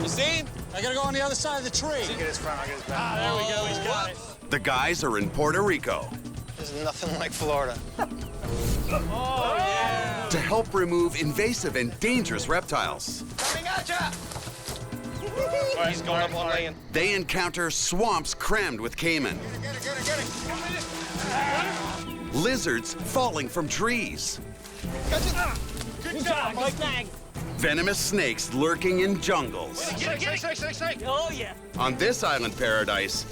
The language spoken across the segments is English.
You see? I gotta go on the other side of the tree. Get his front, I'll get his back. Ah, there we go, he's got it. The guys are in Puerto Rico There's nothing like Florida. Oh, yeah. to help remove invasive and dangerous reptiles. Coming at ya! All right, he's going up on land. They encounter swamps crammed with cayman, Get it. Lizards falling from trees. Good job, Mike. Venomous snakes lurking in jungles. Snake. Oh, yeah. On this island paradise,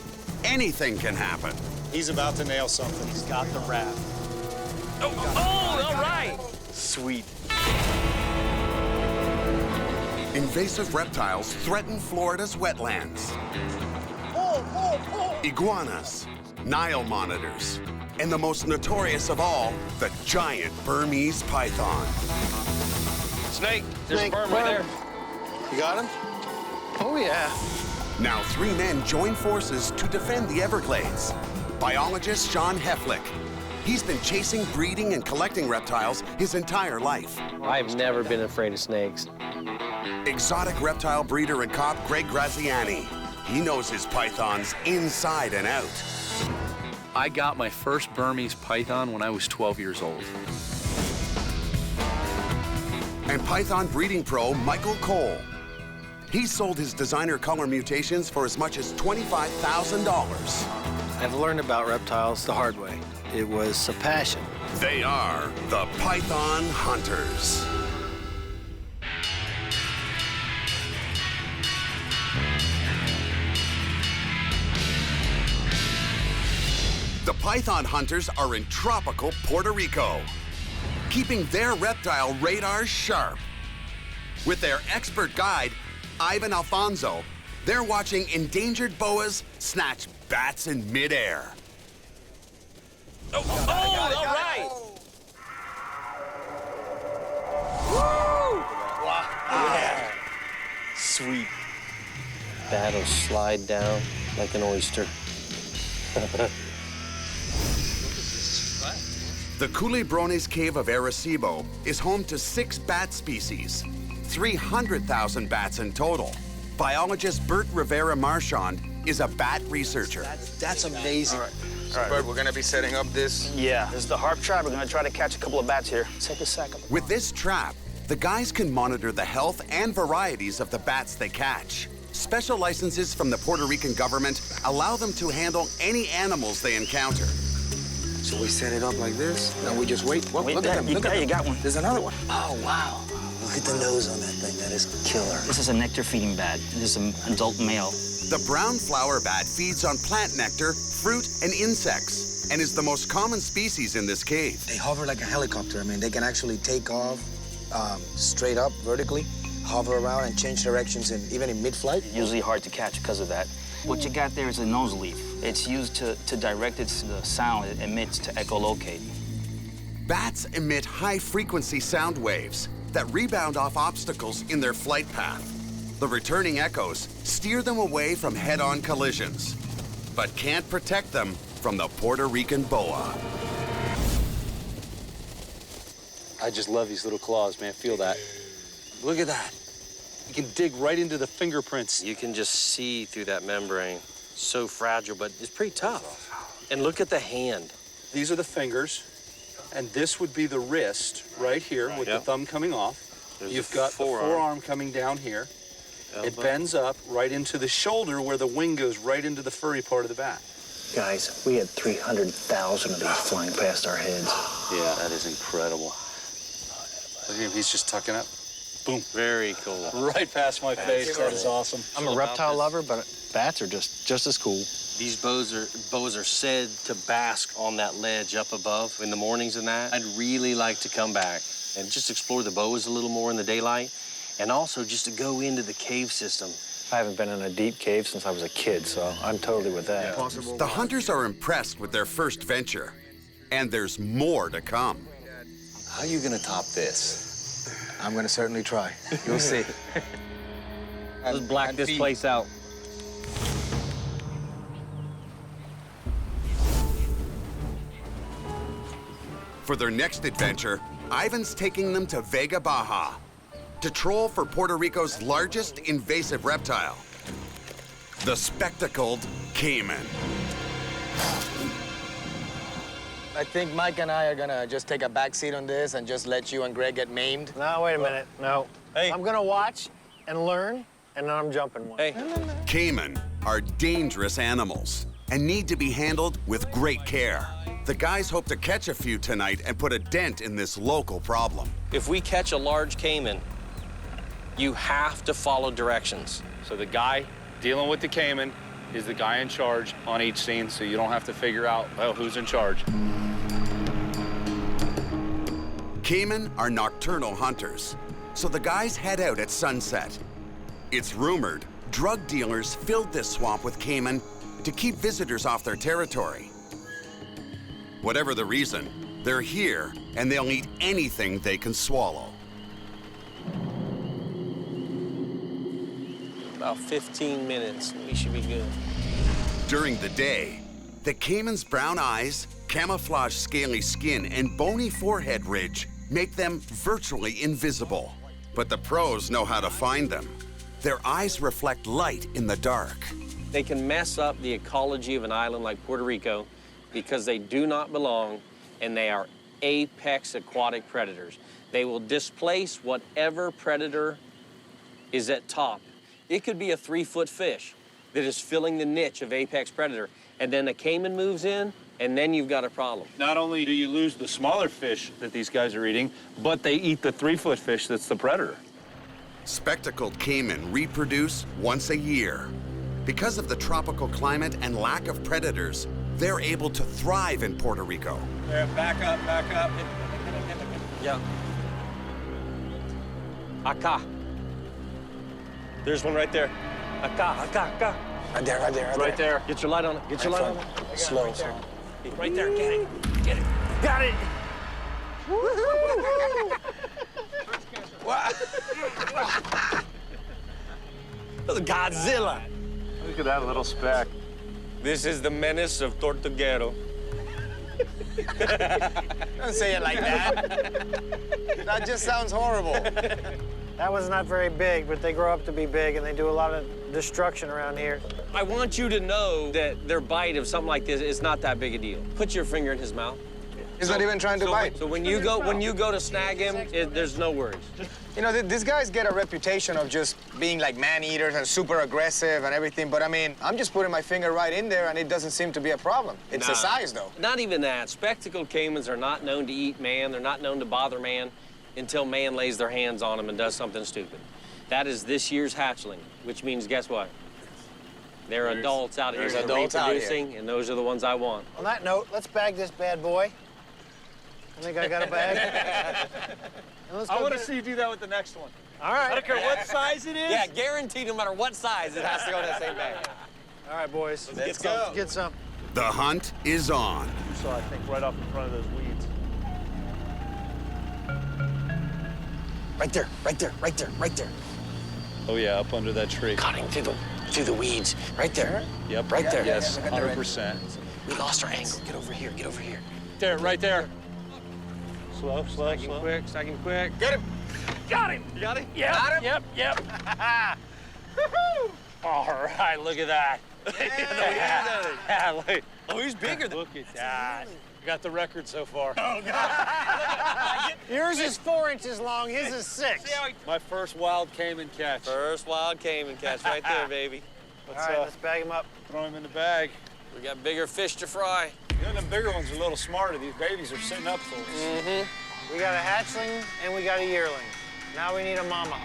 anything can happen. He's about to nail something. He's got the wrap. Oh, all right. Sweet. Invasive reptiles threaten Florida's wetlands. Iguanas, Nile monitors, and the most notorious of all, the giant Burmese python. Snake, there's a berm right there. You got him? Oh, yeah. Now 3 men join forces to defend the Everglades. Biologist Sean Heflick. He's been chasing, breeding, and collecting reptiles his entire life. I've never been afraid of snakes. Exotic reptile breeder and cop Greg Graziani. He knows his pythons inside and out. I got my first Burmese python when I was 12 years old. And python breeding pro Michael Cole. He sold his designer color mutations for as much as $25,000. I've learned about reptiles the hard way. It was a passion. They are the Python Hunters. The Python Hunters are in tropical Puerto Rico, keeping their reptile radar sharp. With their expert guide, Ivan Alfonso, they're watching endangered boas snatch bats in midair. All right. Yeah. Sweet. Bat'll slide down like an oyster. The Culebrones Cave of Arecibo is home to 6 bat species, 300,000 bats in total. Biologist Bert Rivera Marchand is a bat researcher. That's amazing. All right, Bert, we're gonna be setting up this. Yeah, this is the harp trap. We're gonna try to catch a couple of bats here. Take a second. With this trap, the guys can monitor the health and varieties of the bats they catch. Special licenses from the Puerto Rican government allow them to handle any animals they encounter. So we set it up like this, and we just wait. Look at them. You got one. There's another one. Oh, wow. Look at the nose on that thing. That is killer. This is a nectar feeding bat. This is an adult male. The brown flower bat feeds on plant nectar, fruit, and insects, and is the most common species in this cave. They hover like a helicopter. I mean, they can actually take off straight up, vertically, hover around and change directions, even in mid-flight. Usually hard to catch because of that. What you got there is a nose leaf. It's used to direct the sound it emits to echolocate. Bats emit high-frequency sound waves that rebound off obstacles in their flight path. The returning echoes steer them away from head-on collisions, but can't protect them from the Puerto Rican boa. I just love these little claws, man. Feel that. Look at that. You can dig right into the fingerprints. You can just see through that membrane. So fragile, but it's pretty tough. And look at the hand. These are the fingers, and this would be the wrist right here with the thumb coming off. You've got the forearm coming down here. It bends up right into the shoulder where the wing goes right into the furry part of the bat. Guys, we had 300,000 of these flying past our heads. Yeah, that is incredible. Look at him, he's just tucking up. Boom. Very cool. Right past my face. That is awesome. I'm a reptile lover, but bats are just as cool. These boas are said to bask on that ledge up above in the mornings and that. I'd really like to come back and just explore the boas a little more in the daylight, and also just to go into the cave system. I haven't been in a deep cave since I was a kid, so I'm totally with that. The hunters are impressed with their first venture, and there's more to come. How are you gonna top this? I'm gonna certainly try. You'll see. Let's black this place out. For their next adventure, Ivan's taking them to Vega Baja. to troll for Puerto Rico's largest invasive reptile, the spectacled caiman. I think Mike and I are gonna just take a back seat on this and just let you and Greg get maimed. No, wait a minute. No. Hey. I'm gonna watch and learn, and then I'm jumping one. Hey. Caiman are dangerous animals and need to be handled with great care. The guys hope to catch a few tonight and put a dent in this local problem. If we catch a large caiman, you have to follow directions. So the guy dealing with the caiman is the guy in charge on each scene, so you don't have to figure out, well, who's in charge. Caiman are nocturnal hunters, so the guys head out at sunset. It's rumored drug dealers filled this swamp with caiman to keep visitors off their territory. Whatever the reason, they're here and they'll eat anything they can swallow. About 15 minutes, we should be good. During the day, the caiman's brown eyes, camouflage scaly skin, and bony forehead ridge make them virtually invisible. But the pros know how to find them. Their eyes reflect light in the dark. They can mess up the ecology of an island like Puerto Rico because they do not belong and they are apex aquatic predators. They will displace whatever predator is at top. It could be a 3-foot fish that is filling the niche of apex predator, and then a caiman moves in, and then you've got a problem. Not only do you lose the smaller fish that these guys are eating, but they eat the 3-foot fish that's the predator. Spectacled caiman reproduce once a year. Because of the tropical climate and lack of predators, they're able to thrive in Puerto Rico. Yeah, back up, back up. Yeah. Acá. There's one right there. Acá, acá, acá. Right there, right there, Right there. Get your light on it. Get your light on it. Slow, slow. Right there. Get it. Get it. Got it. Godzilla. Look at that little speck. This is the menace of Tortuguero. Don't say it like that. That just sounds horrible. That one's not very big, but they grow up to be big, and they do a lot of destruction around here. I want you to know that their bite of something like this is not that big a deal. Put your finger in his mouth. He's not even trying to bite. So when you go to snag him, there's no worries. You know, these guys get a reputation of just being like man-eaters and super aggressive and everything, but I mean, I'm just putting my finger right in there and it doesn't seem to be a problem. It's the size, though. Not even that. Spectacled caimans are not known to eat man. They're not known to bother man until man lays their hands on them and does something stupid. That is this year's hatchling, which means, guess what? They're adults out here. They're reproducing, and those are the ones I want. On that note, let's bag this bad boy. I think I got a bag. I want to see you do that with the next one. All right. I don't care what size it is. Yeah, guaranteed no matter what size, it has to go in that same bag. All right, boys. Let's go. Let's get some. The hunt is on. You saw, I think, right off in front of those weeds. Right there, right there, right there, right there. Oh yeah, up under that tree. Cutting through the weeds. Right there. Yep. Right there. Yes, 100%. We lost our angle. Get over here, get over here. There, right there. Slow, slow, slow. Quick, second quick. Get him. Got him. You got him? Yep, Got him? yep. All right, look at that. Yeah, look. Oh, he's bigger than. Look at that. You got the record so far. Yours is 4 inches long, his is 6. My first wild caiman catch. First wild caiman catch right there, baby. All right, let's bag him up. Throw him in the bag. We got bigger fish to fry. You know, them bigger ones are a little smarter. These babies are sitting up for us. Mm-hmm. We got a hatchling and we got a yearling. Now we need a mama.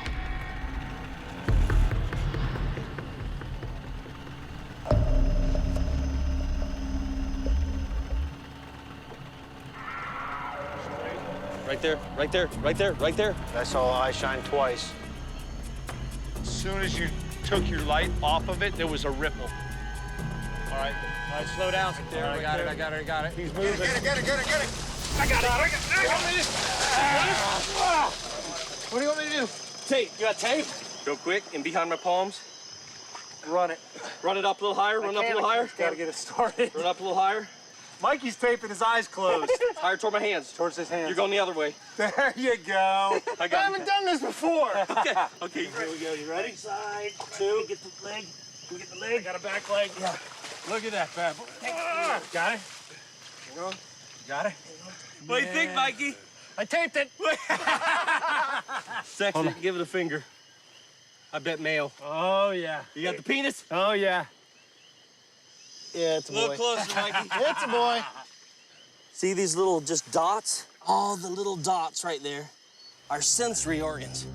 Right there, right there, right there, right there. I saw eye shine twice. As soon as you took your light off of it, there was a ripple. All right, slow down. Right there, I got it, I got it. He's moving. Get it. I got it. What do you want me to do? Tape. You got tape? Go quick and behind my palms. Run it. Run it up a little higher. Run up a little higher. Got to get it started. Run up a little higher. Mikey's taping his eyes closed. Higher toward my hands. Towards his hands. You're going the other way. There you go. I haven't done this before. Okay. Okay. Here we go. You ready? Side, two. Get the leg. Get the leg. Got a back leg. Yeah. Look at that, bad boy. Got it? Got it? What do you think, Mikey? I taped it. Section it, give it a finger. I bet male. Oh, yeah. You got the penis? Oh, yeah. Yeah, it's a A boy. little closer, Mikey. It's a boy. See these little just dots? All the little dots right there are sensory organs.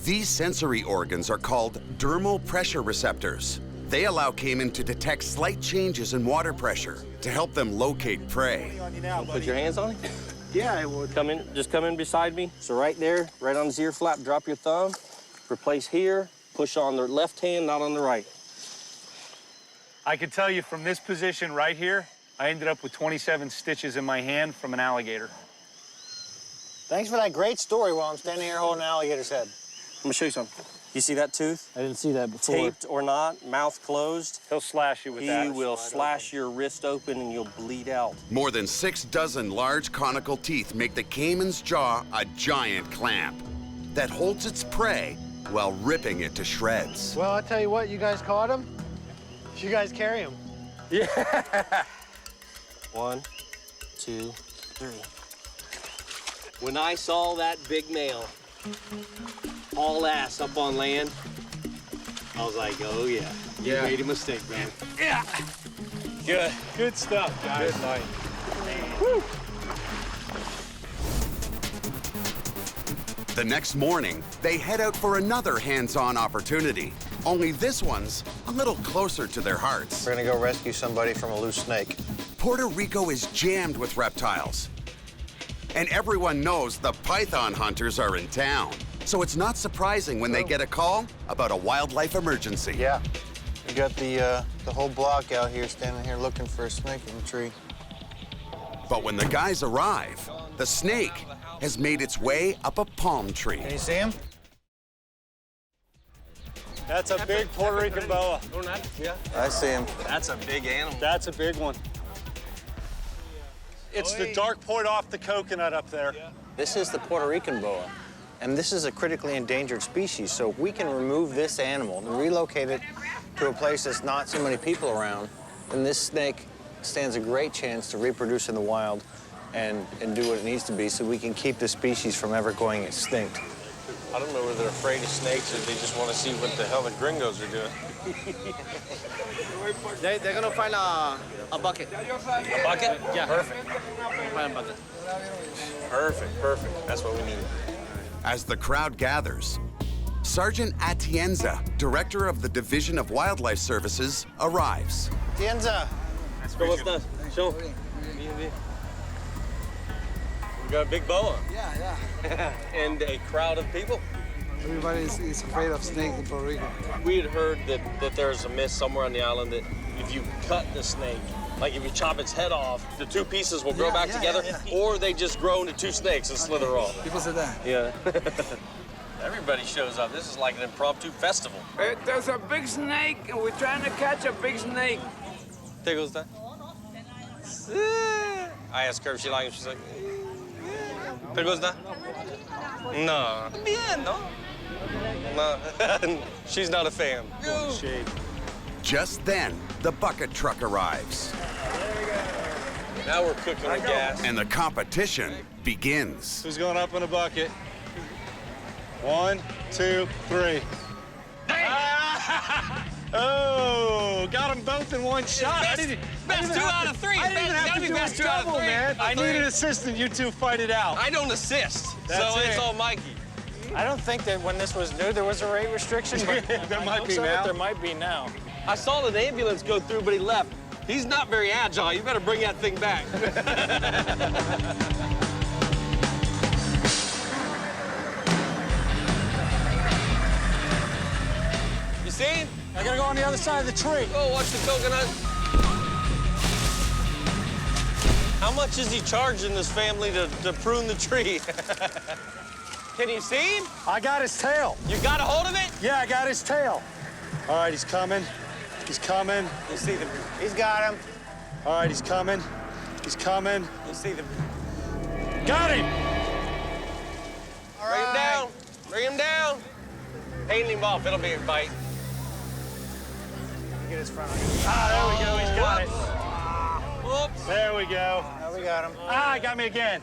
These sensory organs are called dermal pressure receptors. They allow caiman to detect slight changes in water pressure to help them locate prey. Put your hands on it. Yeah, I would. Come in, just come in beside me. So right there, right on his ear flap, drop your thumb. Replace here, push on the left hand, not on the right. I can tell you from this position right here, I ended up with 27 stitches in my hand from an alligator. Thanks for that great story while I'm standing here holding an alligator's head. Let me show you something. You see that tooth? I didn't see that before. Taped or not, mouth closed. He'll slash you with that. He will slash your wrist open and you'll bleed out. More than 6 dozen large conical teeth make the caiman's jaw a giant clamp that holds its prey while ripping it to shreds. Well, I'll tell you what, you guys caught him? You guys carry him. Yeah. 1, 2, 3. When I saw that big male, all ass up on land, I was like, oh yeah, you made a mistake, man. Yeah. Good. Good stuff, guys. Good night. Woo. The next morning, they head out for another hands-on opportunity. Only this one's a little closer to their hearts. We're gonna go rescue somebody from a loose snake. Puerto Rico is jammed with reptiles. And everyone knows the python hunters are in town. So it's not surprising when they get a call about a wildlife emergency. Yeah. We got the whole block out here standing here looking for a snake in the tree. But when the guys arrive, the snake has made its way up a palm tree. Can you see him? That's a big Puerto Rican boa. Yeah. I see him. That's a big animal. That's a big one. It's the dark point off the coconut up there. This is the Puerto Rican boa, and this is a critically endangered species. So if we can remove this animal and relocate it to a place that's not so many people around, then this snake stands a great chance to reproduce in the wild and do what it needs to be so we can keep the species from ever going extinct. I don't know whether they're afraid of snakes or they just want to see what the hell the gringos are doing. They're gonna find a bucket. A bucket? Yeah. Perfect. Find a bucket. Perfect, perfect. That's what we need. As the crowd gathers, Sergeant Atienza, director of the Division of Wildlife Services, arrives. Tienza. ¿Cómo estás? Show. We got a big boa. Yeah. And a crowd of people. Everybody is afraid of snakes in Puerto Rico. We had heard that there's a myth somewhere on the island that if you cut the snake, like if you chop its head off, the two pieces will grow back together, or they just grow into two snakes and slither off. People say that. Yeah. Everybody shows up. This is like an impromptu festival. There's a big snake, and we're trying to catch a big snake. There goes that. I asked her if she liked it. She's like, ¿Te gusta? No. Bien, no? No. She's not a fan. Just then, the bucket truck arrives. Now we're cooking with gas. And the competition begins. Who's going up in a bucket? 1, 2, 3. Oh, got them both in one shot. Best 2 out of 3. I didn't even have to do best a 2 out of double, 3. man. I need an assistant. You two fight it out. I don't assist, so it's all Mikey. I don't think that when this was new, there was a rate restriction, but There I might hope be so now. that there might be now. I saw an ambulance go through, but he left. He's not very agile. You better bring that thing back. You see him? I gotta go on the other side of the tree. Oh, watch the coconut. How much is he charging this family to prune the tree? Can you see him? I got his tail. You got a hold of it? Yeah, I got his tail. All right, he's coming. He's coming. You see them? He's got him. All right, he's coming. He's coming. You see the... Got him! Bring him down. Bring him down. Hand him off. It'll be a bite. Get his front. Ah, there we go. He's got it. Whoops. There we go. Now we got him. Ah, got me again.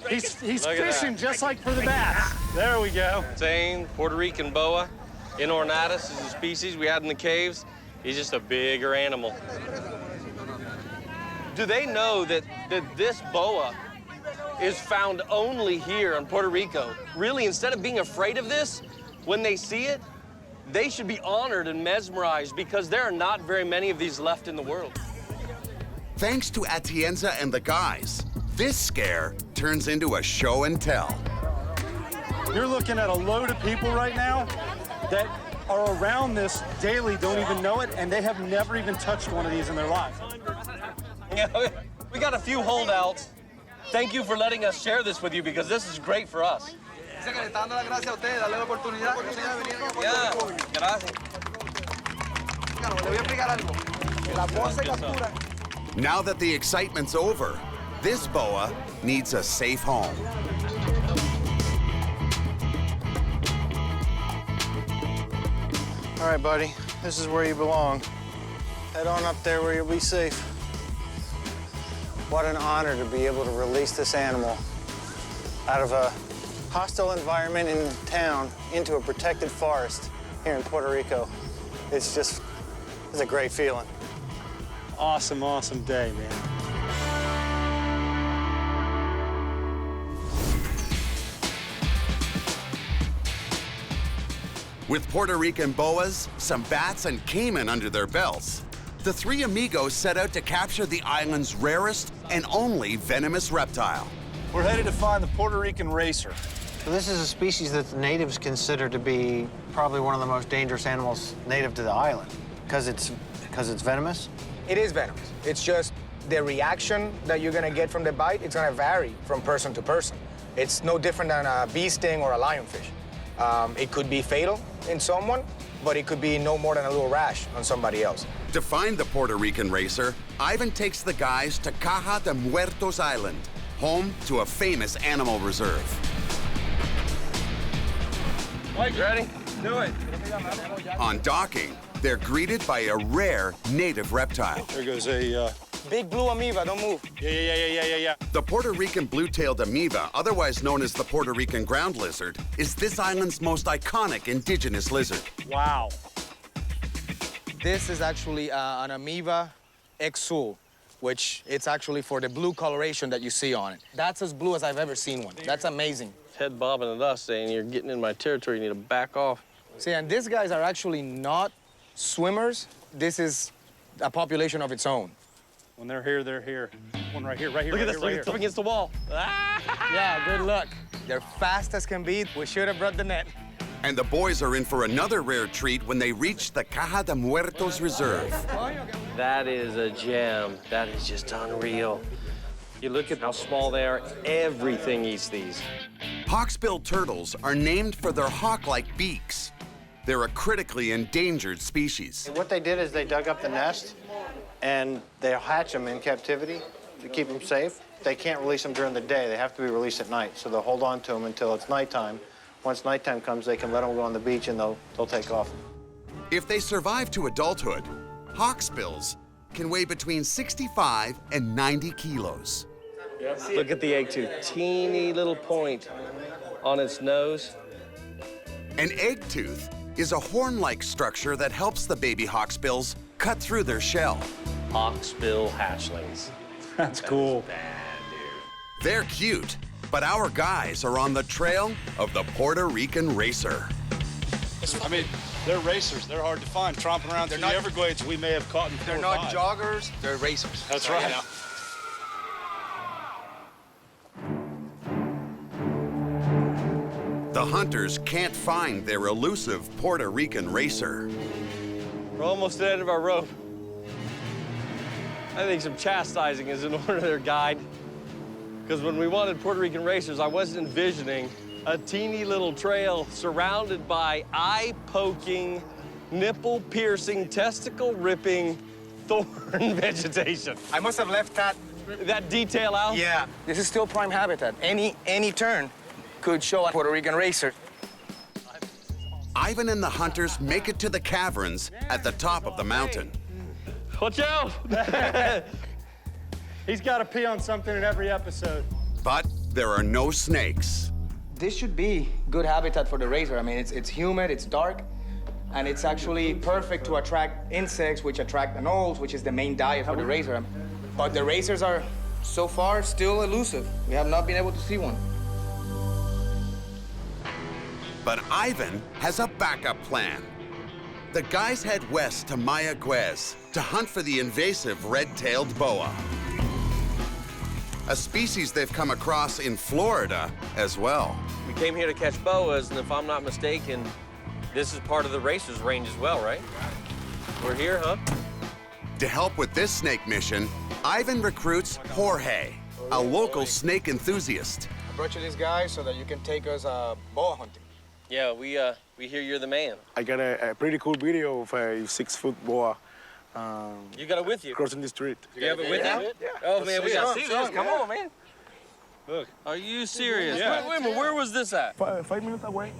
He's fishing just like for the bass. There we go. Same Puerto Rican Boa. Inornatus is a species we had in the caves. He's just a bigger animal. Do they know that this boa is found only here in Puerto Rico? Really, instead of being afraid of this, when they see it, they should be honored and mesmerized because there are not very many of these left in the world. Thanks to Atienza and the guys, this scare turns into a show and tell. You're looking at a load of people right now that are around this daily, don't even know it, and they have never even touched one of these in their lives. We got a few holdouts. Thank you for letting us share this with you because this is great for us. Yeah, gracias. Now that the excitement's over, this boa needs a safe home. All right, buddy. This is where you belong. Head on up there where you'll be safe. What an honor to be able to release this animal out of a hostile environment in town into a protected forest here in Puerto Rico. It's a great feeling. Awesome, awesome day, man. With Puerto Rican boas, some bats, and cayman under their belts, the three amigos set out to capture the island's rarest and only venomous reptile. We're headed to find the Puerto Rican racer. So this is a species that the natives consider to be probably one of the most dangerous animals native to the island because it's venomous. It is venomous. It's just the reaction that you're gonna get from the bite, it's gonna vary from person to person. It's no different than a bee sting or a lionfish. It could be fatal in someone, but it could be no more than a little rash on somebody else. To find the Puerto Rican racer, Ivan takes the guys to Caja de Muertos Island, home to a famous animal reserve. Mike, ready? Do it. On docking, they're greeted by a rare native reptile. There goes a... Big blue amoeba, don't move. Yeah. The Puerto Rican blue-tailed amoeba, otherwise known as the Puerto Rican ground lizard, is this island's most iconic indigenous lizard. Wow. This is actually an amoeba exul, which it's actually for the blue coloration that you see on it. That's as blue as I've ever seen one. That's amazing. Head bobbing at us saying you're getting in my territory, you need to back off. See, and these guys are actually not swimmers. This is a population of its own. When they're here, they're here. One right here, right here, Look right at this, here, look, it's up against the wall. Yeah, good luck. They're fast as can be. We should have brought the net. And the boys are in for another rare treat when they reach the Caja de Muertos Reserve. That is a gem. That is just unreal. You look at how small they are, everything eats these. Hawksbill turtles are named for their hawk-like beaks. They're a critically endangered species. What they did is they dug up the nest and they hatch them in captivity to keep them safe. They can't release them during the day. They have to be released at night. So they'll hold on to them until it's nighttime. Once nighttime comes, they can let them go on the beach and they'll take off. If they survive to adulthood, hawksbills can weigh between 65 and 90 kilos. Look at the egg tooth. Teeny little point on its nose. An egg tooth is a horn-like structure that helps the baby hawksbills cut through their shell. Hawksbill hatchlings. That's cool. Bad, dude. They're cute, but our guys are on the trail of the Puerto Rican racer. I mean, they're racers. They're hard to find. Tromping around through the Everglades, we may have caught them. They're not joggers, they're racers. That's right. You know. The hunters can't find their elusive Puerto Rican racer. We're almost at the end of our rope. I think some chastising is in order there, guide. Because when we wanted Puerto Rican racers, I wasn't envisioning a teeny little trail surrounded by eye-poking, nipple-piercing, testicle-ripping thorn vegetation. I must have left that detail out? Yeah. This is still prime habitat. Any turn could show a Puerto Rican racer. Ivan and the hunters make it to the caverns at the top of the mountain. Watch out! He's got to pee on something in every episode. But there are no snakes. This should be good habitat for the racer. I mean, it's humid, it's dark, and it's actually perfect to attract insects, which attract anoles, which is the main diet for the racer. But the racers are, so far, still elusive. We have not been able to see one. But Ivan has a backup plan. The guys head west to Mayaguez to hunt for the invasive red-tailed boa, a species they've come across in Florida as well. We came here to catch boas, and if I'm not mistaken, this is part of the racer's range as well, right? We're here, huh? To help with this snake mission, Ivan recruits Jorge, a local snake enthusiast. I brought you this guy so that you can take us boa hunting. Yeah, we hear you're the man. I got a pretty cool video of a 6-foot boa. You got it with you? Crossing the street. You have it with you? Yeah. Oh, man, we got to see this. Son, Come yeah. on, man. Look. Are you serious? Yeah. Wait a minute, where was this at? 5 minutes away.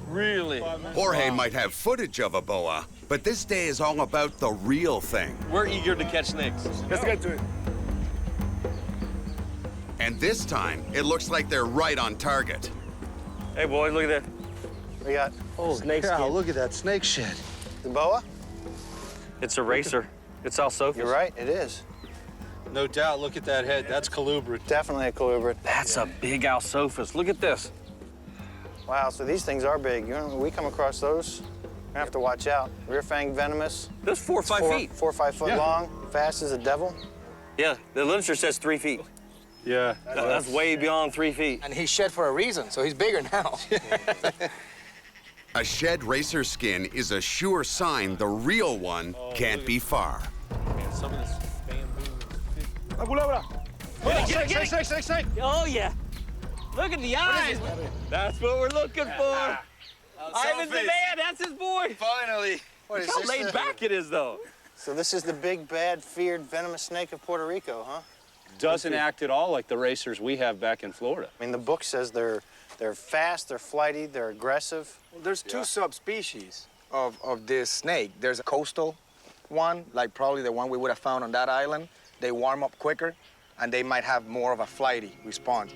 Really? Jorge might have footage of a boa, but this day is all about the real thing. We're eager to catch snakes. Let's get to it. And this time, it looks like they're right on target. Hey, boys, look at that. We got Snake skin. Look at that snake shed. the boa. It's a racer. It's Alsophus. You're right, it is. No doubt, look at that head. That's colubrid. Definitely a colubrid. That's a big Alsophus. Look at this. Wow, so these things are big. You know, when we come across those, we have to watch out. Rear fang venomous. That's 4 or 5 feet. 4 or 5 foot long, fast as a devil. Yeah, the literature says 3 feet. Yeah. That's way beyond 3 feet. And he's shed for a reason, so he's bigger now. A shed racer skin is a sure sign the real one can't be far. Man, some of this La culebra. Snake. Oh, yeah. Look at the eyes. That's what we're looking for. Ivan's the man. That's his boy. Finally. What Look is how this laid thing? back it is, though. So this is the big, bad, feared, venomous snake of Puerto Rico, huh? Doesn't act at all like the racers we have back in Florida. I mean, the book says they're fast, they're flighty, they're aggressive. Well, there's two subspecies of this snake. There's a coastal one, like probably the one we would have found on that island. They warm up quicker, and they might have more of a flighty response.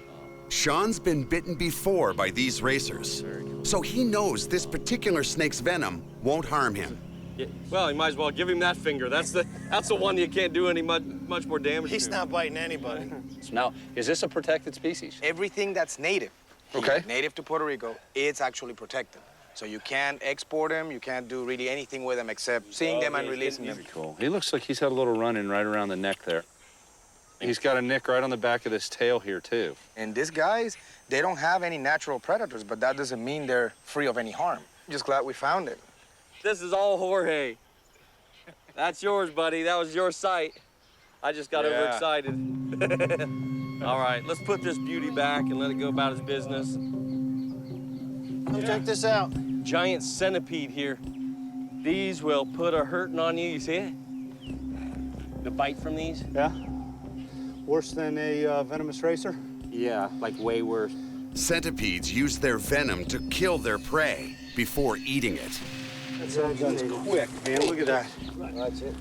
Sean's been bitten before by these racers, so he knows this particular snake's venom won't harm him. Yeah, well, you might as well give him that finger. That's the one you can't do any much more damage He's to. not biting anybody. Now, is this a protected species? Everything that's native, Okay. native to Puerto Rico, it's actually protected. So you can't export them, you can't do really anything with them except seeing them and releasing them. Cool. He looks like he's had a little run-in right around the neck there. He's got a nick right on the back of this tail here, too. And these guys, they don't have any natural predators, but that doesn't mean they're free of any harm. Just glad we found it. This is all Jorge. That's yours, buddy. That was your sight. I just got overexcited. All right, let's put this beauty back and let it go about its business. Come check this out. Giant centipede here. These will put a hurting on you. You see it? The bite from these? Yeah. Worse than a venomous racer? Yeah, like way worse. Centipedes use their venom to kill their prey before eating it. That's quick, man. Look at that. That's it.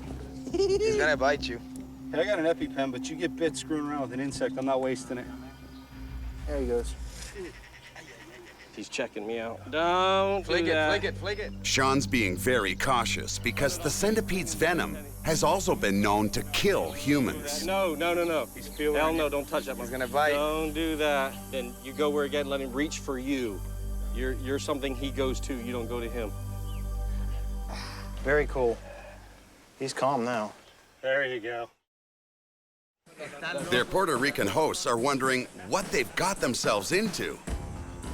He's gonna bite you. Hey, I got an EpiPen, but you get bit screwing around with an insect. I'm not wasting it. There he goes. He's checking me out. Don't Flick do that. flick it. Sean's being very cautious because the centipede's venom has also been known to kill humans. No. He's feeling Hell it. no, don't touch that. He's gonna bite. Don't do that. Then you go where again, let him reach for you. You're something he goes to, you don't go to him. Very cool. He's calm now. There you go. Their Puerto Rican hosts are wondering what they've got themselves into,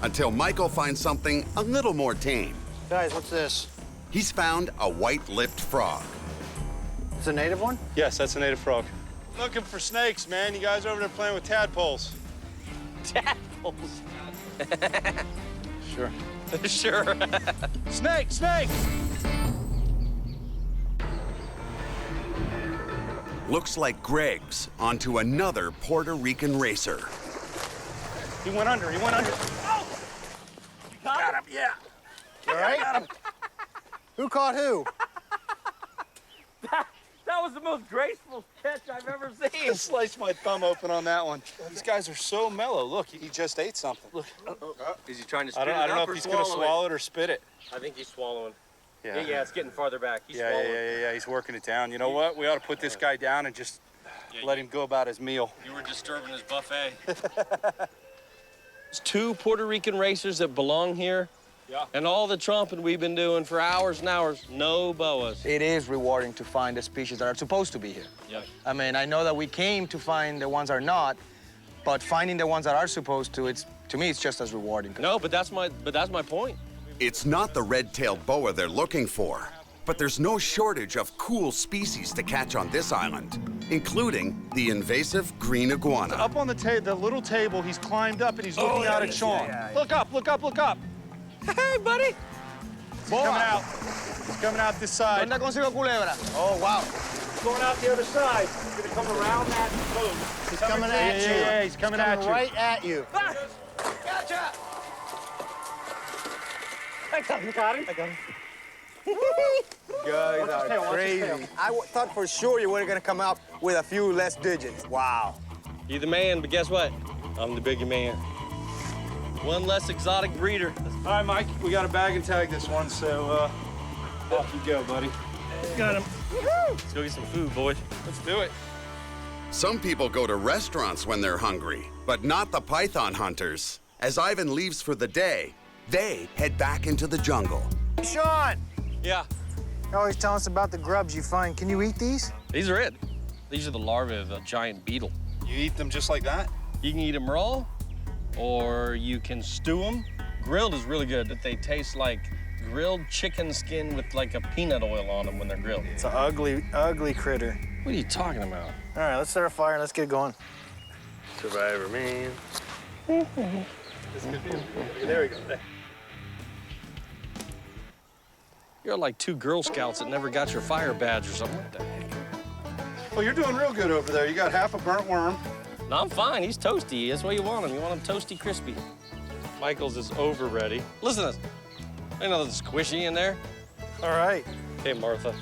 until Michael finds something a little more tame. Guys, what's this? He's found a white-lipped frog. It's a native one? Yes, that's a native frog. Looking for snakes, man. You guys over there playing with tadpoles. Tadpoles. Sure. Sure. Snake! looks like Greg's onto another Puerto Rican racer. He went under. Oh! Got him, yeah. All right? Got him. Who caught who? That was the most graceful catch I've ever seen. I sliced my thumb open on that one. These guys are so mellow. Look, he just ate something. Look. Is he trying to spit I don't know if he's going to swallow it or spit it. I think he's swallowing. Yeah, it's getting farther back. He's swallowing. Yeah, he's working it down. You know what? We ought to put this guy down and just let him go about his meal. You were disturbing his buffet. There's 2 Puerto Rican racers that belong here. Yeah. And all the trumping we've been doing for hours and hours, no boas. It is rewarding to find the species that are supposed to be here. Yeah. I mean, I know that we came to find the ones that are not, but finding the ones that are supposed to, to me, it's just as rewarding. No, but that's my point. It's not the red-tailed boa they're looking for, but there's no shortage of cool species to catch on this island, including the invasive green iguana. Up on the little table, he's climbed up and he's looking out at Sean. Look up, look up, look up. Hey, buddy. He's coming out. He's coming out this side. ¿Dónde consigo culebra? Oh, wow. Going out the other side. He's gonna come around that boom. He's coming at you. Yeah, he's coming at you. Right at you. Gotcha. I got him. I got him. You guys are crazy. I thought for sure you were gonna come out with a few less digits. Wow. You're the man, but guess what? I'm the bigger man. One less exotic breeder. All right, Mike, we got to bag and tag this one, so off you go, buddy. Got him. Let's go get some food, boys. Let's do it. Some people go to restaurants when they're hungry, but not the python hunters. As Ivan leaves for the day, they head back into the jungle. Sean! Yeah. You're always telling us about the grubs you find. Can you eat these? These are it. These are the larvae of a giant beetle. You eat them just like that? You can eat them raw, or you can stew them. Grilled is really good. They taste like grilled chicken skin with like a peanut oil on them when they're grilled. It's an ugly, ugly critter. What are you talking about? All right, let's start a fire and let's get going. Survivor, man. There we go. You're like 2 Girl Scouts that never got your fire badge or something. What the heck? Well, you're doing real good over there. You got half a burnt worm. No, I'm fine. He's toasty. That's why you want him. You want him toasty, crispy. Michael's is over ready. Listen to this. Ain't nothing squishy in there. All right. Okay, Martha.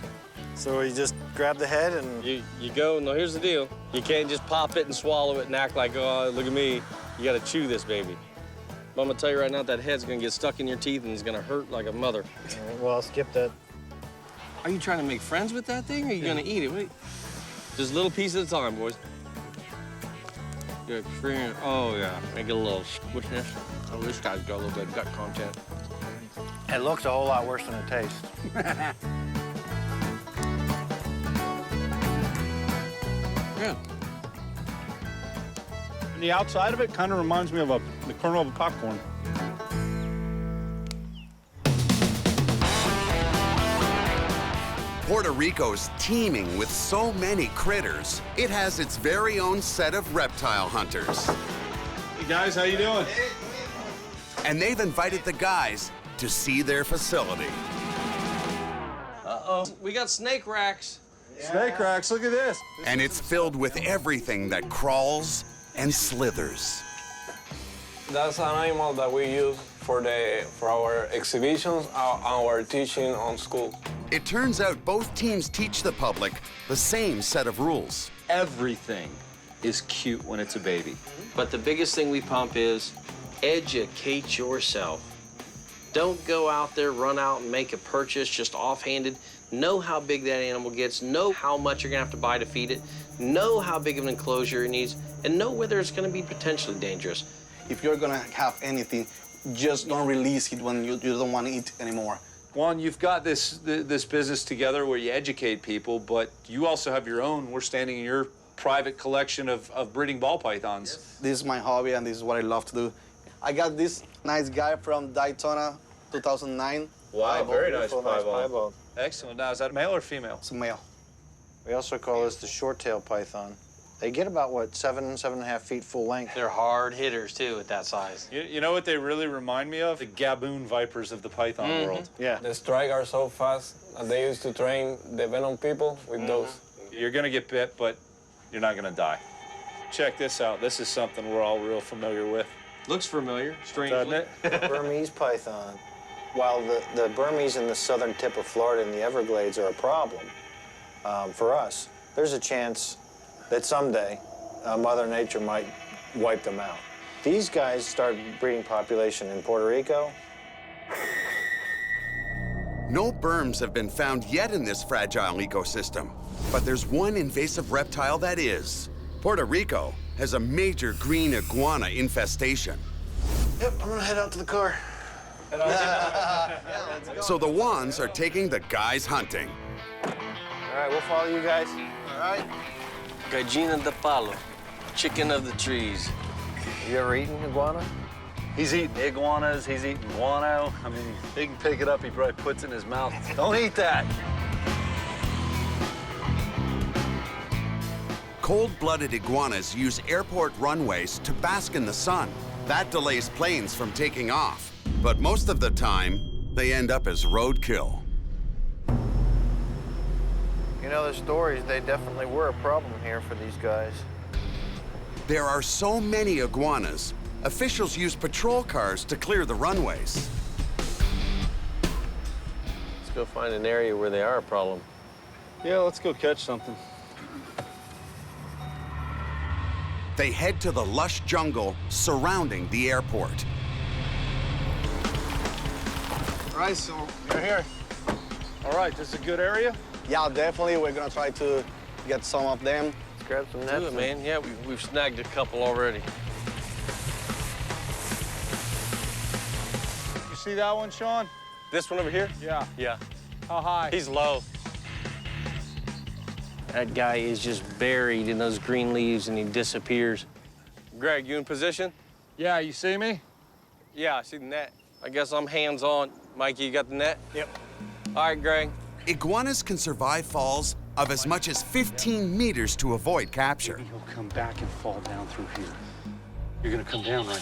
So you just grab the head and... You go, no, here's the deal. You can't just pop it and swallow it and act like, oh, look at me. You gotta chew this baby. But I'm gonna tell you right now, that head's gonna get stuck in your teeth and it's gonna hurt like a mother. All right, well, I'll skip that. Are you trying to make friends with that thing, or are you gonna eat it? Just a little piece at a time, boys. Good experience. Oh, yeah. Make it a little squishness. Oh, this guy's got a little bit of gut content. It looks a whole lot worse than it tastes. Yeah. And the outside of it kind of reminds me of the kernel of a popcorn. Puerto Rico's teeming with so many critters, it has its very own set of reptile hunters. Hey, guys, how you doing? And they've invited the guys to see their facility. Uh-oh. We got snake racks. Snake racks, look at this. And it's filled with everything that crawls and slithers. That's an animal that we use for our exhibitions, our teaching on school. It turns out both teams teach the public the same set of rules. Everything is cute when it's a baby. But the biggest thing we pump is educate yourself. Don't go out there, run out and make a purchase just offhanded. Know how big that animal gets, know how much you're gonna have to buy to feed it, know how big of an enclosure it needs, and know whether it's gonna be potentially dangerous. If you're gonna have anything, just don't release it when you don't want to eat anymore. Juan, you've got this business together where you educate people, but you also have your own. We're standing in your private collection of breeding ball pythons. Yes. This is my hobby, and this is what I love to do. I got this nice guy from Daytona, 2009. Wow, very nice piebald. Excellent. Now, is that male or female? It's a male. We also call this the short-tailed python. They get about, what, 7.5 feet full length. They're hard hitters, too, at that size. You know what they really remind me of? The gaboon vipers of the python world. Yeah. The strike are so fast, and they used to train the venom people with those. You're gonna get bit, but you're not gonna die. Check this out. This is something we're all real familiar with. Looks familiar, strangely. Doesn't it? Burmese python. While the Burmese in the southern tip of Florida and the Everglades are a problem for us, there's a chance that someday Mother Nature might wipe them out. These guys start breeding population in Puerto Rico. No berms have been found yet in this fragile ecosystem, but there's one invasive reptile that is. Puerto Rico has a major green iguana infestation. Yep, I'm gonna head out to the car. So the Juans are taking the guys hunting. All right, we'll follow you guys. All right. Gallina de palo, chicken of the trees. You ever eaten iguana? He's eating iguanas, he's eating guano. I mean, he can pick it up, he probably puts it in his mouth. Don't eat that. Cold-blooded iguanas use airport runways to bask in the sun. That delays planes from taking off. But most of the time, they end up as roadkill. You know, the stories, they definitely were a problem here for these guys. There are so many iguanas, officials use patrol cars to clear the runways. Let's go find an area where they are a problem. Yeah, let's go catch something. They head to the lush jungle surrounding the airport. All right, so you're here. All right, this is a good area? Yeah, definitely. We're gonna try to get some of them. Let's grab some nets. Do it, man. Yeah, we've snagged a couple already. You see that one, Sean? This one over here? Yeah. Yeah. How high? He's low. That guy is just buried in those green leaves and he disappears. Greg, you in position? Yeah, you see me? Yeah, I see the net. I guess I'm hands-on. Mikey, you got the net? Yep. All right, Greg. Iguanas can survive falls of as much as 15 meters to avoid capture. He'll come back and fall down through here. You're gonna come down right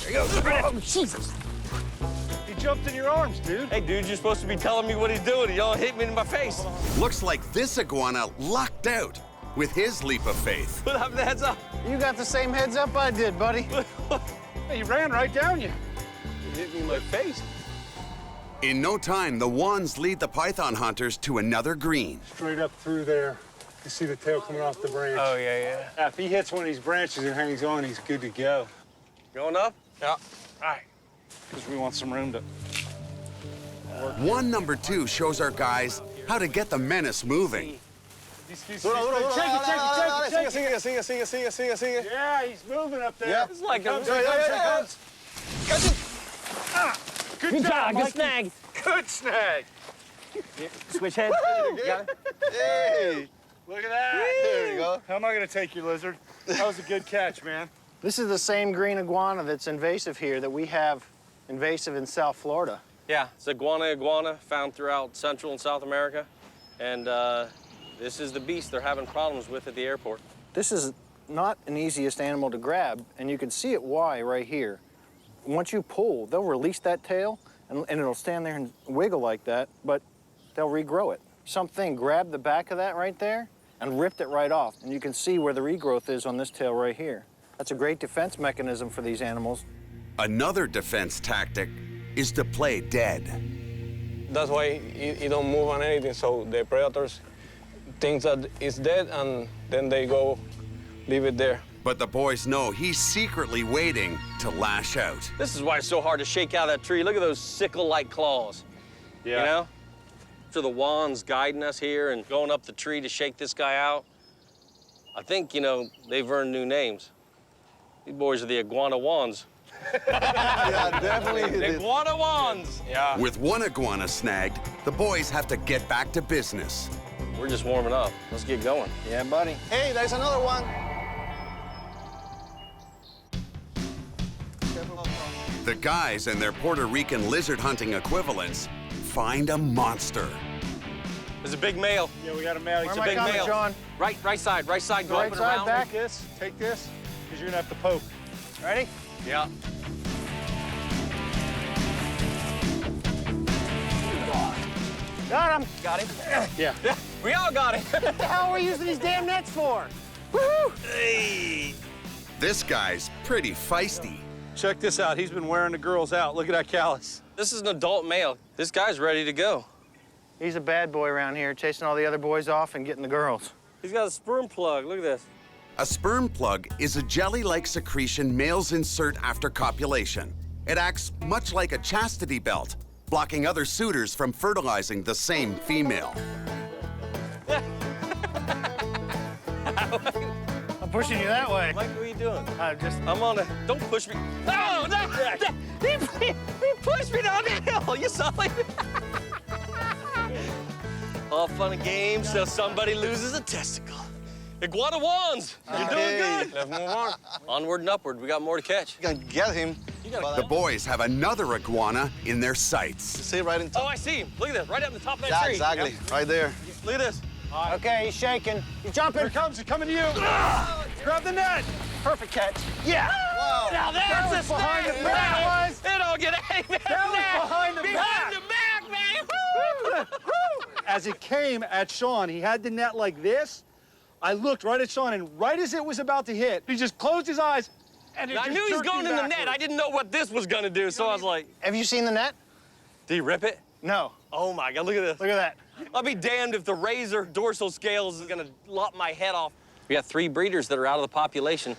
There you go. Oh, Jesus. He jumped in your arms, dude. Hey, dude, you're supposed to be telling me what he's doing. He all hit me in my face. Looks like this iguana lucked out with his leap of faith. Put up the heads up. You got the same heads up I did, buddy. He ran right down you. He hit me in my face. In no time, the Juans lead the python hunters to another green. Straight up through there. You see the tail coming off the branch. Oh, yeah. If he hits one of these branches and hangs on, he's good to go. Going up? Yeah. All right. Because we want some room to... One number 2 shows our guys how to get the menace moving. Sigue. Yeah, he's moving up there. It's like a... Good job, good snag. Good snag. Switch heads. Got it? Hey, look at that. There you go. How am I going to take you, lizard? That was a good catch, man. This is the same green iguana that's invasive here that we have invasive in South Florida. Yeah, it's iguana found throughout Central and South America. And this is the beast they're having problems with at the airport. This is not an easiest animal to grab, and you can see it why right here. Once you pull, they'll release that tail, and it'll stand there and wiggle like that, but they'll regrow it. Something grabbed the back of that right there and ripped it right off, and you can see where the regrowth is on this tail right here. That's a great defense mechanism for these animals. Another defense tactic is to play dead. That's why you don't move on anything, so the predators think that it's dead, and then they go leave it there. But the boys know he's secretly waiting to lash out. This is why it's so hard to shake out that tree. Look at those sickle-like claws. Yeah. You know? So the Juan's guiding us here and going up the tree to shake this guy out. I think, you know, they've earned new names. These boys are the Iguana Juans. Yeah, definitely. Iguana Juans! Yeah. With one iguana snagged, the boys have to get back to business. We're just warming up. Let's get going. Yeah, buddy. Hey, there's another one. The guys and their Puerto Rican lizard hunting equivalents find a monster. There's a big male. Yeah, we got a male. Where It's am a I big coming, male. John? Right side. Go Right up and side, around. back. Take this, because you're going to have to poke. Ready? Yeah. Got him. Got him? Yeah. We all got it. What the hell are we using these damn nets for? Woohoo! Hey! This guy's pretty feisty. Check this out. He's been wearing the girls out. Look at that callus. This is an adult male. This guy's ready to go. He's a bad boy around here, chasing all the other boys off and getting the girls. He's got a sperm plug. Look at this. A sperm plug is a jelly-like secretion males insert after copulation. It acts much like a chastity belt, blocking other suitors from fertilizing the same female. I'm pushing you that way. Mike, what are you doing? I'm on a... Don't push me. Oh, no! He pushed me down the hill. You saw it? All fun and games till somebody loses a testicle. Iguana wands. You're doing good. Let's move on. Onward and upward. We got more to catch. You can get him. The boys have another iguana in their sights. See right in top. Oh, I see him. Look at this. Right up in the top of that tree. Exactly. Yep. Right there. Look at this. Okay, he's shaking. He's jumping. Here it comes. He's coming to you. Grab the net. Perfect catch. Yeah. Wow. Now there's a snake. Behind the back. It don't get any better than That was behind the back. Behind the back, man. Woo! As it came at Sean, he had the net like this. I looked right at Sean, and right as it was about to hit, he just closed his eyes, and I knew he was going in the net. I didn't know what this was going to do, so I was like... Have you seen the net? Did he rip it? No. Oh, my God, look at this. Look at that. I'll be damned if the razor dorsal scales is going to lop my head off. We got 3 breeders that are out of the population,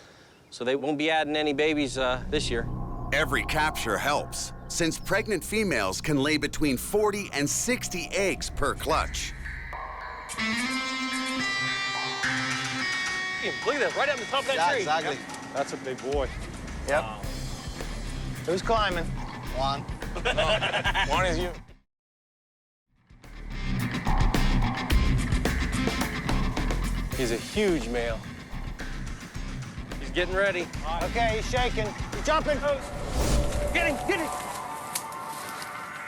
so they won't be adding any babies this year. Every capture helps, since pregnant females can lay between 40 and 60 eggs per clutch. Look at this, right up in the top of that tree. Exactly. Yep. That's a big boy. Yep. Wow. Who's climbing? One. One is you. He's a huge male. He's getting ready. Okay, he's shaking. He's jumping. Get him, get him.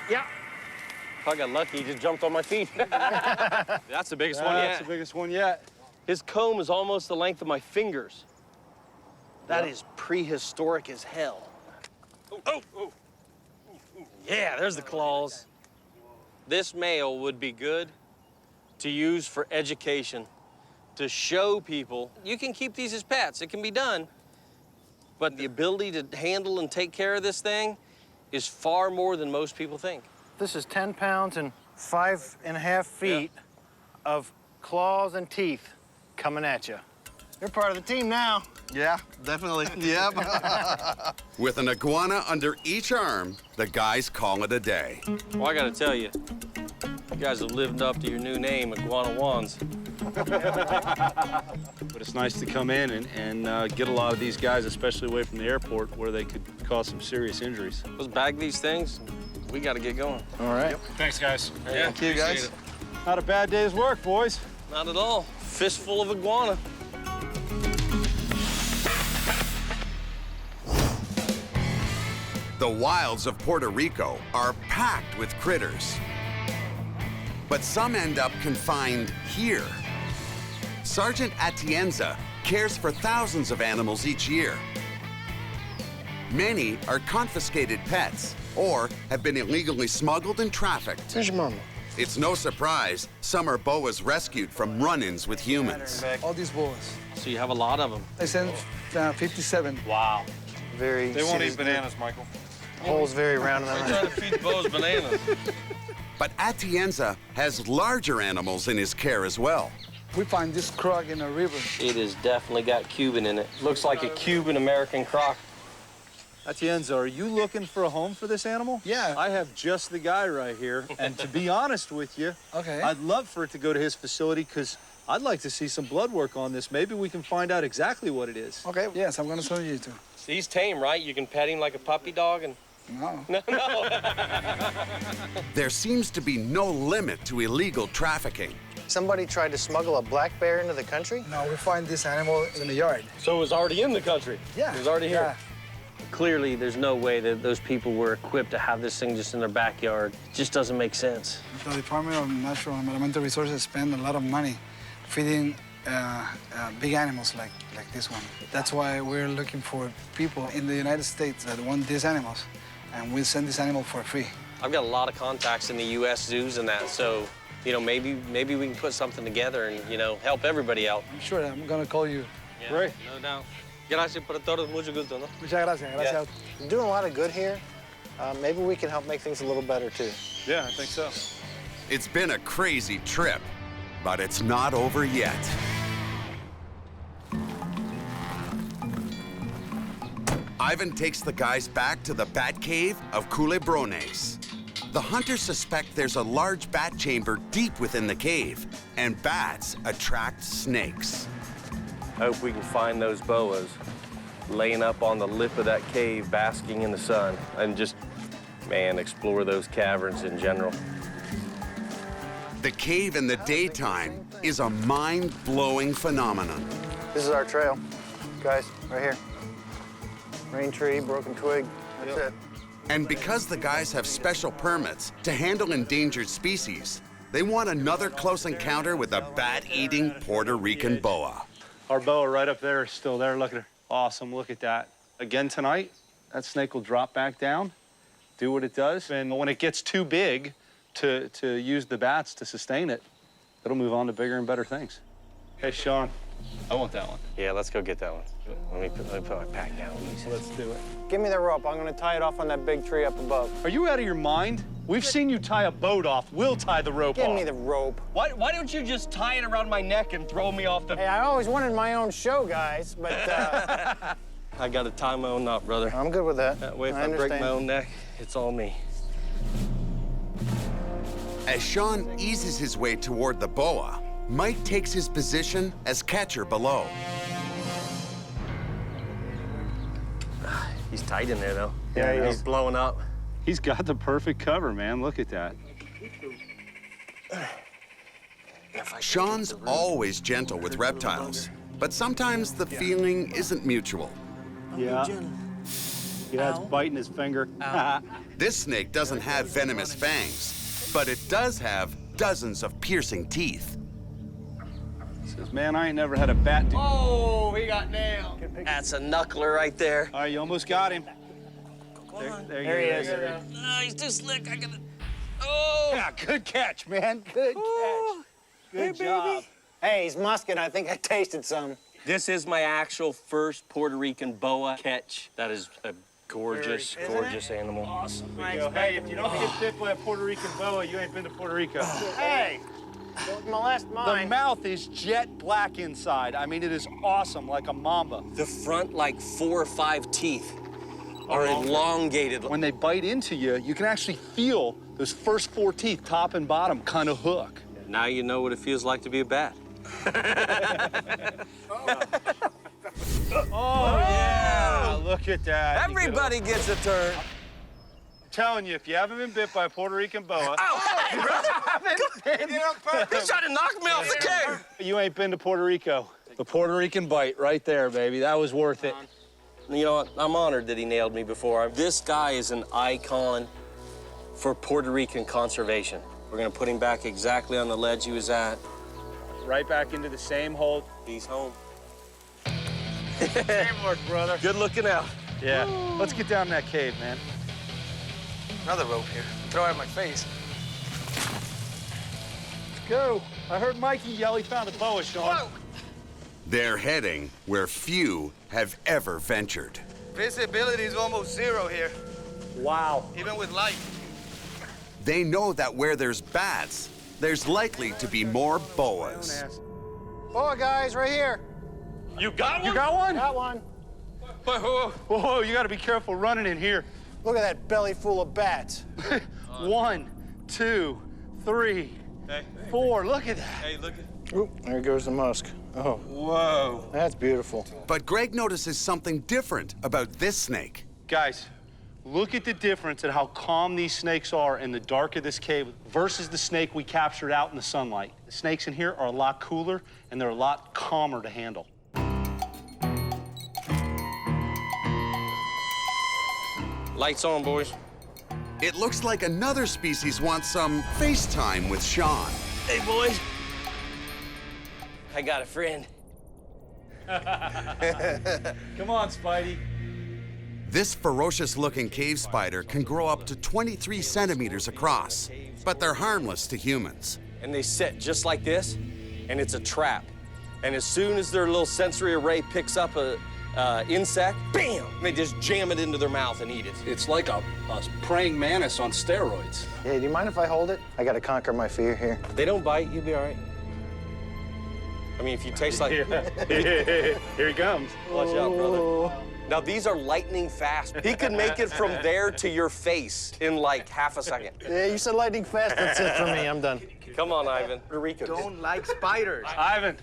Yeah. If I got lucky, he just jumped on my feet. That's the biggest one yet. That's the biggest one yet. His comb is almost the length of my fingers. That is prehistoric as hell. Oh. Yeah, there's the claws. This male would be good to use for education, to show people you can keep these as pets. It can be done. But the ability to handle and take care of this thing is far more than most people think. This is 10 pounds and 5.5 feet of claws and teeth coming at you. You're part of the team now. Yeah, definitely. Yep. With an iguana under each arm, the guys call it a day. Well, I gotta tell you, you guys have lived up to your new name, Iguana Wands. But it's nice to come in and get a lot of these guys, especially away from the airport, where they could cause some serious injuries. Let's bag these things. We gotta get going. All right. Yep. Thanks, guys. Yeah, Thank you, guys. it. Not a bad day's work, boys. Not at all. Fistful of iguana. The wilds of Puerto Rico are packed with critters. But some end up confined here. Sergeant Atienza cares for thousands of animals each year. Many are confiscated pets or have been illegally smuggled and trafficked. There's your mama. It's no surprise some are boas rescued from run-ins with humans. All these boas. So you have a lot of them. I sent 57. Wow. Very. They won't eat bananas, Michael. Hole's very round in We're the trying to feed boas bananas. But Atienza has larger animals in his care as well. We find this croc in a river. It has definitely got Cuban in it. Looks like a Cuban American croc. Atienza, are you looking for a home for this animal? Yeah. I have just the guy right here. And to be honest with you, okay, I'd love for it to go to his facility because I'd like to see some blood work on this. Maybe we can find out exactly what it is. Okay, yes, I'm going to show you too. He's tame, right? You can pet him like a puppy dog and... No. No. There seems to be no limit to illegal trafficking. Somebody tried to smuggle a black bear into the country? No, we find this animal in the yard. So it was already in the country? Yeah. It was already here? Yeah. Clearly, there's no way that those people were equipped to have this thing just in their backyard. It just doesn't make sense. The Department of Natural and Environmental Resources spend a lot of money feeding big animals like this one. That's why we're looking for people in the United States that want these animals, and we'll send this animal for free. I've got a lot of contacts in the U.S. zoos and that, so you know, maybe we can put something together and, you know, help everybody out. I'm sure I'm gonna call you. Yeah, right. No doubt. Gracias por todos, mucho gusto, ¿no? Muchas gracias. Gracias. You're doing a lot of good here. Maybe we can help make things a little better, too. Yeah, I think so. It's been a crazy trip, but it's not over yet. Ivan takes the guys back to the bat cave of Culebrones. The hunters suspect there's a large bat chamber deep within the cave, and bats attract snakes. I hope we can find those boas laying up on the lip of that cave, basking in the sun, and just, man, explore those caverns in general. The cave in the daytime is a mind-blowing phenomenon. This is our trail, guys, right here. Rain tree, broken twig, that's it. And because the guys have special permits to handle endangered species, they want another close encounter with a bat-eating Puerto Rican boa. Our boa right up there is still there. Look at her. Awesome, look at that. Again tonight, that snake will drop back down, do what it does, and when it gets too big to use the bats to sustain it, it'll move on to bigger and better things. Hey, Sean, I want that one. Yeah, let's go get that one. Let me put my pack down. Let's do it. Give me the rope. I'm going to tie it off on that big tree up above. Are you out of your mind? We've seen you tie a boat off. We'll tie the rope off. Give me the rope. Why don't you just tie it around my neck and throw me off the... Hey, I always wanted my own show, guys, but... I got to tie my own knot, brother. I'm good with that. That way, if I break my own neck, it's all me. As Sean eases his way toward the boa, Mike takes his position as catcher below. He's tight in there, though. Yeah, he's blowing up. He's got the perfect cover, man. Look at that. Sean's always gentle with reptiles, but sometimes the feeling isn't mutual. Yeah. Yeah, it's biting his finger. This snake doesn't have venomous fangs, but it does have dozens of piercing teeth. Says, man, I ain't never had a bat. Oh, he got nailed. That's a knuckler right there. All right, you almost got him. There he is. Oh, he's too slick. I gotta... Oh! Yeah, good catch, man. Good catch. Good job. Hey, he's musket. I think I tasted some. This is my actual first Puerto Rican boa catch. That is a gorgeous, gorgeous animal. Awesome. Hey, if you don't get bit by a Puerto Rican boa, you ain't been to Puerto Rico. Hey! Molest mine. The mouth is jet black inside. I mean, it is awesome, like a mamba. The front, like 4 or 5 teeth are elongated. When they bite into you, you can actually feel those first 4 teeth, top and bottom, kind of hook. Now you know what it feels like to be a bat. Oh, yeah! Look at that. Everybody gets a turn. I'm telling you, if you haven't been bit by a Puerto Rican boa... Ow! Hey, brother! He's trying to knock me off the cave! You ain't been to Puerto Rico. The Puerto Rican bite right there, baby. That was worth it. You know what? I'm honored that he nailed me before. This guy is an icon for Puerto Rican conservation. We're gonna put him back exactly on the ledge he was at. Right back into the same hole. He's home. Teamwork, brother. Good looking out. Yeah. Let's get down in that cave, man. Another rope here. Throw it at my face. Let's go. I heard Mikey yell he found a boa, Sean. Whoa. They're heading where few have ever ventured. Visibility is almost 0 here. Wow. Even with light. They know that where there's bats, there's likely to be more boas. Boa, guys, right here. You got one? You got one? Got one. Whoa, whoa, you gotta be careful running in here. Look at that belly full of bats. 1, 2, 3, 4. Look at that. Hey, look at... Oop, there goes the musk. Oh. Whoa. That's beautiful. But Greg notices something different about this snake. Guys, look at the difference in how calm these snakes are in the dark of this cave versus the snake we captured out in the sunlight. The snakes in here are a lot cooler, and they're a lot calmer to handle. Lights on, boys. It looks like another species wants some FaceTime with Sean. Hey, boys. I got a friend. Come on, Spidey. This ferocious-looking cave spider can grow up to 23 centimeters across, but they're harmless to humans. and they sit just like this, and it's a trap. And as soon as their little sensory array picks up a insect, bam, they just jam it into their mouth and eat it. It's like a praying mantis on steroids. Hey, do you mind if I hold it? I gotta conquer my fear here. They don't bite, you'll be all right. I mean, if you taste like... Here he comes. Watch out, brother. Now, these are lightning fast. He could make it from there to your face in like half a second. Yeah, you said lightning fast. That's it for me. I'm done. Come on, Ivan. Puerto Rico. Don't like spiders. Ivan,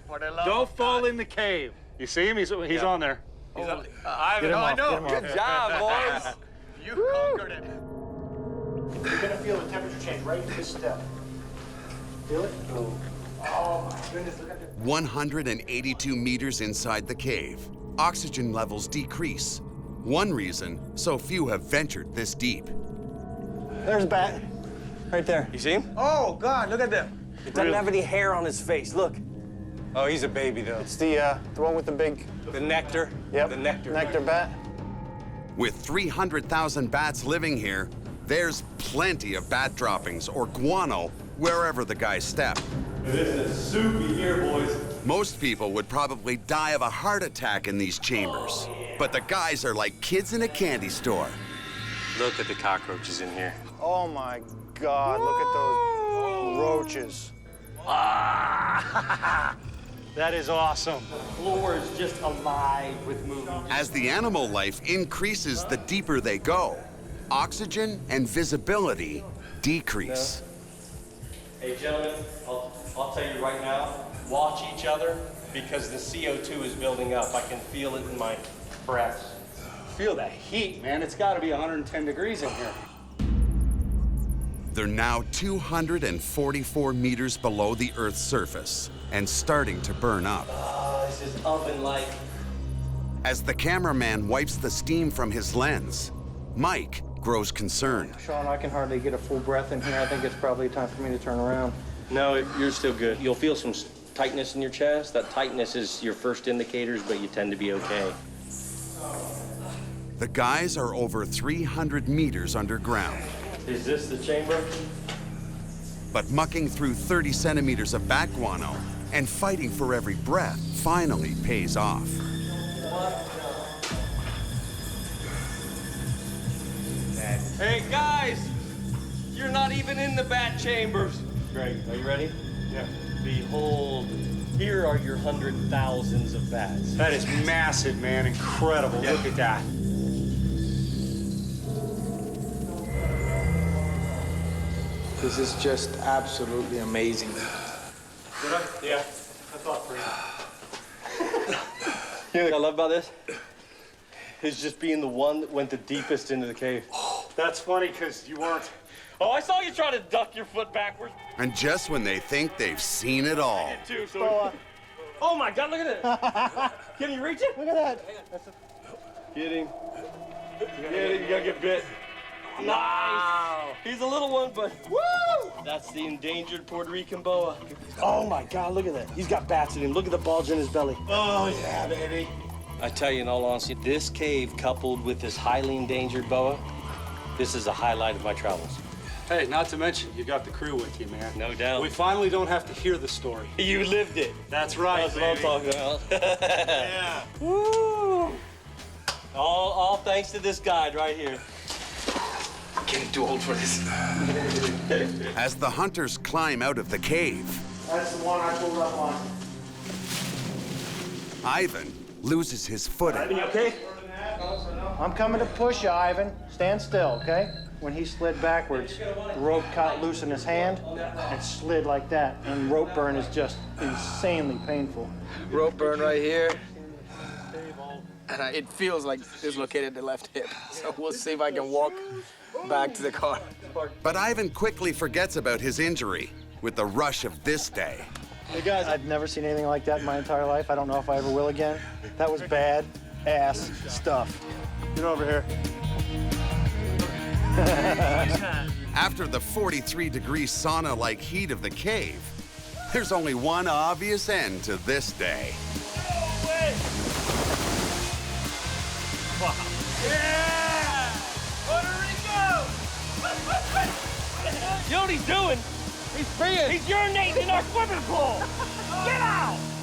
don't fall in the cave. You see him? He's on there. Ivan, I know. Good job, boys. You conquered it. You're gonna feel the temperature change right in this step. Feel it? Oh my goodness, look at this. 182 meters inside the cave, oxygen levels decrease. One reason so few have ventured this deep. There's a bat, right there. You see him? Oh, God, look at them. It doesn't have any hair on his face. Look. Oh, he's a baby, though. It's the one with the big... The nectar. Yep. The nectar. Nectar bat. With 300,000 bats living here, there's plenty of bat droppings or guano wherever the guys step. This is soupy here, boys. Most people would probably die of a heart attack in these chambers, but the guys are like kids in a candy store. Look at the cockroaches in here. Oh my God, look at those roaches. That is awesome. The floor is just alive with movement. As the animal life increases the deeper they go, oxygen and visibility decrease. Hey, gentlemen, I'll tell you right now, watch each other because the CO2 is building up. I can feel it in my breath. Feel that heat, man. It's got to be 110 degrees in here. They're now 244 meters below the Earth's surface and starting to burn up. Oh, this is oven-like. As the cameraman wipes the steam from his lens, Mike grows concerned. Sean, I can hardly get a full breath in here. I think it's probably time for me to turn around. No, you're still good. You'll feel some tightness in your chest. That tightness is your first indicators, but you tend to be okay. The guys are over 300 meters underground. Is this the chamber? But mucking through 30 centimeters of bat guano and fighting for every breath finally pays off. Hey, guys! You're not even in the bat chambers. Great. Are you ready? Yeah. Behold, here are your 100,000s of bats. That is massive, man. Incredible. Yeah. Look at that. This is just absolutely amazing. Yeah. I thought for you. You know what I love about this? Is just being the one that went the deepest into the cave. That's funny because you weren't. Oh, I saw you try to duck your foot backwards. And just when they think they've seen it all, Too, so oh my God, look at it. Can you reach it? Look at that. Get him. Get him, you gotta get bit. Nice. He's a little one, but woo! That's the endangered Puerto Rican boa. Oh my God, look at that. He's got bats in him. Look at the bulge in his belly. Oh, yeah, baby. I tell you, in all honesty, this cave coupled with this highly endangered boa, this is a highlight of my travels. Hey, not to mention, you got the crew with you, man. No doubt. We finally don't have to hear the story. You lived it. That's right, That's what I'm talking about. Yeah. Woo! All thanks to this guide right here. Getting too old for this. as the hunters climb out of the cave, That's the one I pulled up on. Ivan loses his footing. You okay? I'm coming to push you, Ivan. Stand still, okay? When he slid backwards, the rope caught loose in his hand and slid like that. And rope burn is just insanely painful. Rope burn right here. And it feels like dislocated the left hip. So we'll see if I can walk back to the car. But Ivan quickly forgets about his injury with the rush of this day. Hey guys, I've never seen anything like that in my entire life. I don't know if I ever will again. That was bad ass stuff. Get over here. After the 43-degree sauna-like heat of the cave, there's only one obvious end to this day. Wow. Yeah! Puerto Rico! You know what he's doing? He's urinating in our swimming pool. Get out!